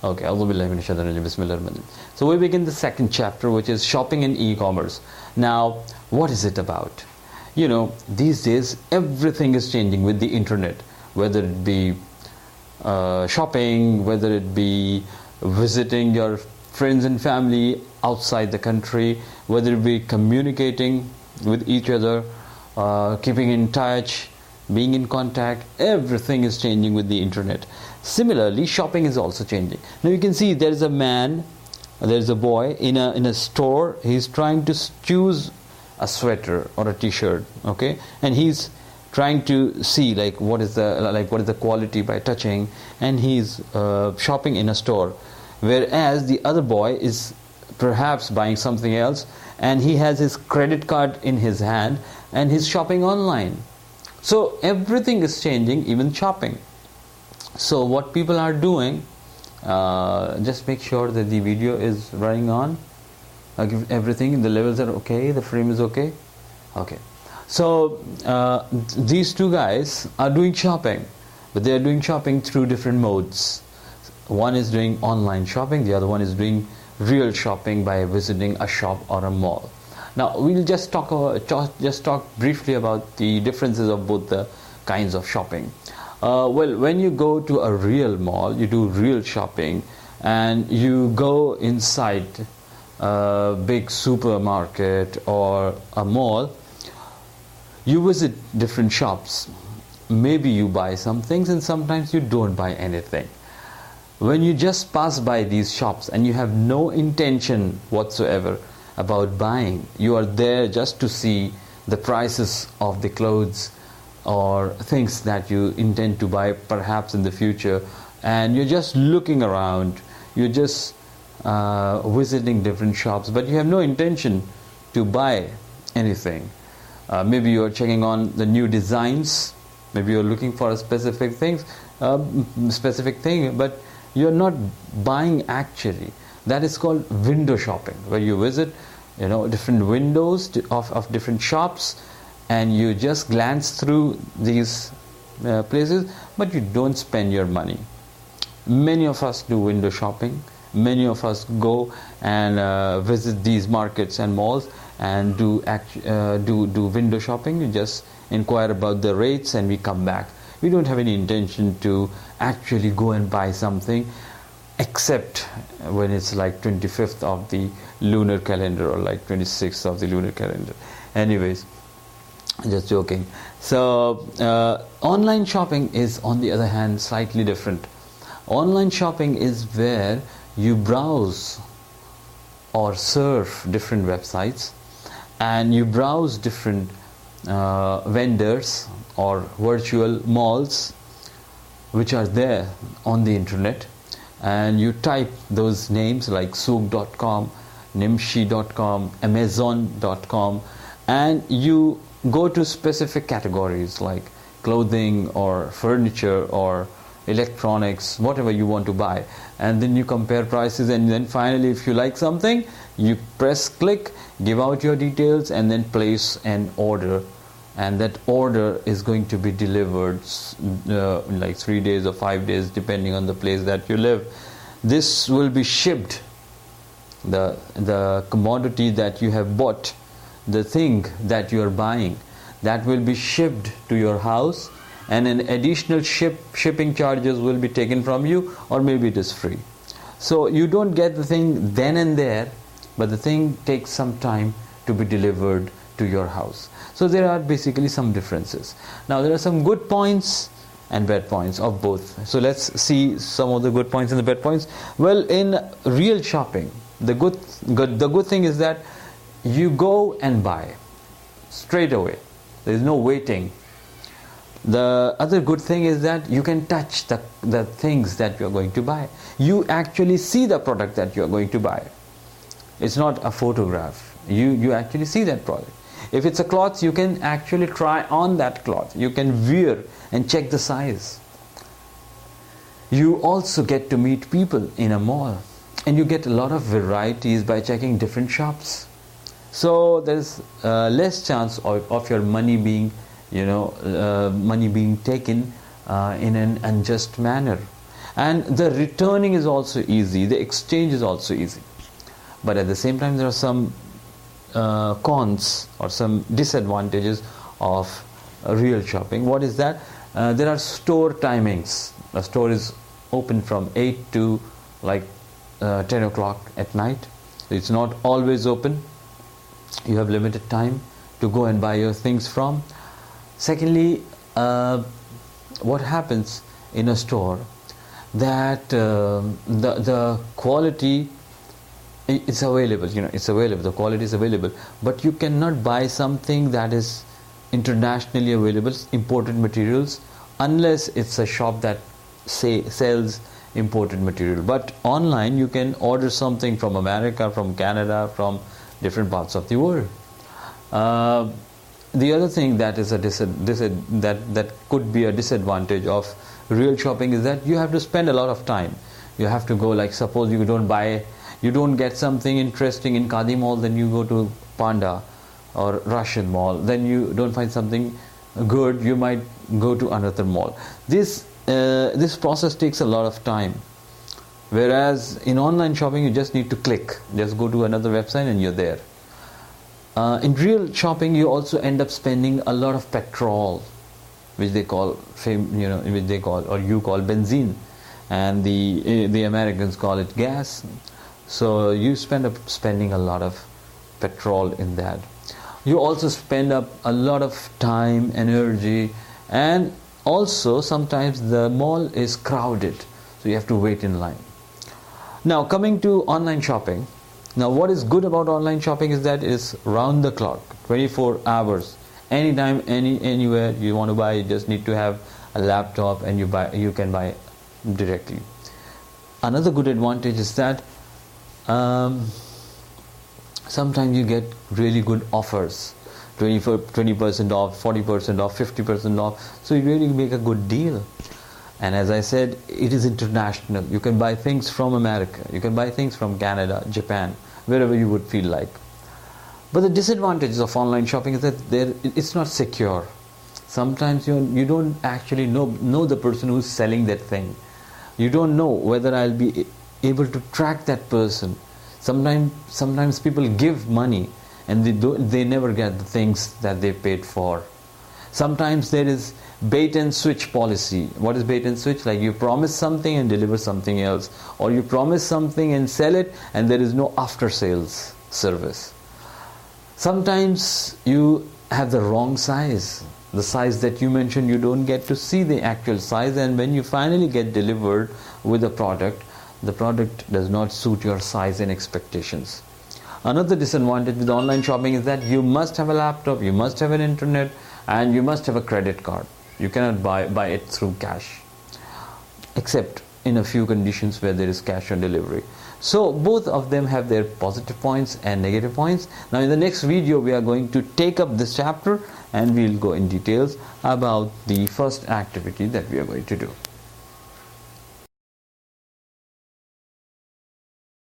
Okay, Bismillah. So we begin the second chapter, which is shopping and e-commerce. Now, what is it about? These days everything is changing with the internet, whether it be shopping, whether it be visiting your friends and family outside the country, whether it be communicating with each other, keeping in touch, being in contact. Everything is changing with the internet. Similarly, shopping is also changing. Now you can see there's a boy in a store. He's trying to choose a sweater or a t-shirt, okay, and he's trying to see what is the quality by touching, and he's shopping in a store, whereas the other boy is perhaps buying something else, and he has his credit card in his hand and he's shopping online. So everything is changing, even shopping. So what people are doing, just make sure that the video is running on, everything, the levels are okay, the frame is okay. So these two guys are doing shopping, but they are doing shopping through different modes. One is doing online shopping, the other one is doing real shopping by visiting a shop or a mall. Now we'll just talk briefly about the differences of both the kinds of shopping. Well, when you go to a real mall, you do real shopping, and you go inside a big supermarket or a mall, you visit different shops. Maybe you buy some things and sometimes you don't buy anything. When you just pass by these shops and you have no intention whatsoever about buying, you are there just to see the prices of the clothes or things that you intend to buy perhaps in the future, and you're just looking around, you're just visiting different shops, but you have no intention to buy anything. Maybe you're checking on the new designs, maybe you're looking for a specific thing, but you're not buying actually. That is called window shopping, where you visit different windows of different shops, and you just glance through these places, but you don't spend your money. Many of us do window shopping. Many of us go and visit these markets and malls and do window shopping. You just inquire about the rates and we come back. We don't have any intention to actually go and buy something, except when it's like 25th of the lunar calendar or like 26th of the lunar calendar. Anyways, just joking. So online shopping is, on the other hand, slightly different. Online shopping is where you browse or surf different websites, and you browse different vendors or virtual malls which are there on the internet, and you type those names like souk.com, nimshi.com, amazon.com, and you go to specific categories like clothing or furniture or electronics, whatever you want to buy, and then you compare prices, and then finally if you like something, you press click, give out your details, and then place an order, and that order is going to be delivered like 3 days or 5 days depending on the place that you live. This will be shipped, the commodity that you have bought, the thing that you are buying, that will be shipped to your house, and an additional shipping charges will be taken from you, or maybe it is free. So you don't get the thing then and there, but the thing takes some time to be delivered to your house. So there are basically some differences. Now there are some good points and bad points of both. So let's see some of the good points and the bad points. Well, in real shopping, the good thing is that you go and buy straight away. There is no waiting. The other good thing is that you can touch the things that you are going to buy. You actually see the product that you are going to buy. It's not a photograph. You actually see that product. If it's a cloth, you can actually try on that cloth. You can wear and check the size. You also get to meet people in a mall, and you get a lot of varieties by checking different shops. So there's less chance of your money being taken in an unjust manner. and the returning is also easy, the exchange is also easy. But at the same time, there are some cons or some disadvantages of real shopping. What is that? There are store timings. A store is open from 8 to like 10 o'clock at night. It's not always open. You have limited time to go and buy your things from. Secondly, what happens in a store, that the quality is available, it's available, the quality is available, but you cannot buy something that is internationally available, imported materials, unless it's a shop that sells imported material. But online you can order something from America, from Canada, from different parts of the world. The other thing that is that could be a disadvantage of real shopping is that you have to spend a lot of time. You have to go, like suppose you don't get something interesting in Kadi Mall, then you go to Panda or Russian Mall, then you don't find something good, you might go to another mall. This process takes a lot of time, whereas in online shopping you just need to click, just go to another website and you're there. In real shopping you also end up spending a lot of petrol, which they call or you call benzene, and the Americans call it gas. So you spending a lot of petrol in that. You also spend up a lot of time, energy, and also sometimes the mall is crowded, so you have to wait in line. Now coming to online shopping. Now what is good about online shopping is that it's round the clock, 24 hours, anytime, anywhere you want to buy. You just need to have a laptop and you can buy directly. Another good advantage is that sometimes you get really good offers, 20% off, 40% off, 50% off, so you really make a good deal. And as I said, it is international. You can buy things from America, you can buy things from Canada, Japan, wherever you would feel like. But the disadvantages of online shopping is that it's not secure. Sometimes you don't actually know the person who's selling that thing. You don't know whether I'll be able to track that person. Sometimes people give money and they never get the things that they paid for. Sometimes there is bait and switch policy. What is bait and switch? Like you promise something and deliver something else, or you promise something and sell it and there is no after sales service. Sometimes you have the wrong size. The size that you mentioned, you don't get to see the actual size, and when you finally get delivered with the product does not suit your size and expectations. Another disadvantage with online shopping is that you must have a laptop, you must have an internet, and you must have a credit card. You cannot buy it through cash, except in a few conditions where there is cash on delivery. So both of them have their positive points and negative points. Now in the next video we are going to take up this chapter and we'll go in details about the first activity that we are going to do.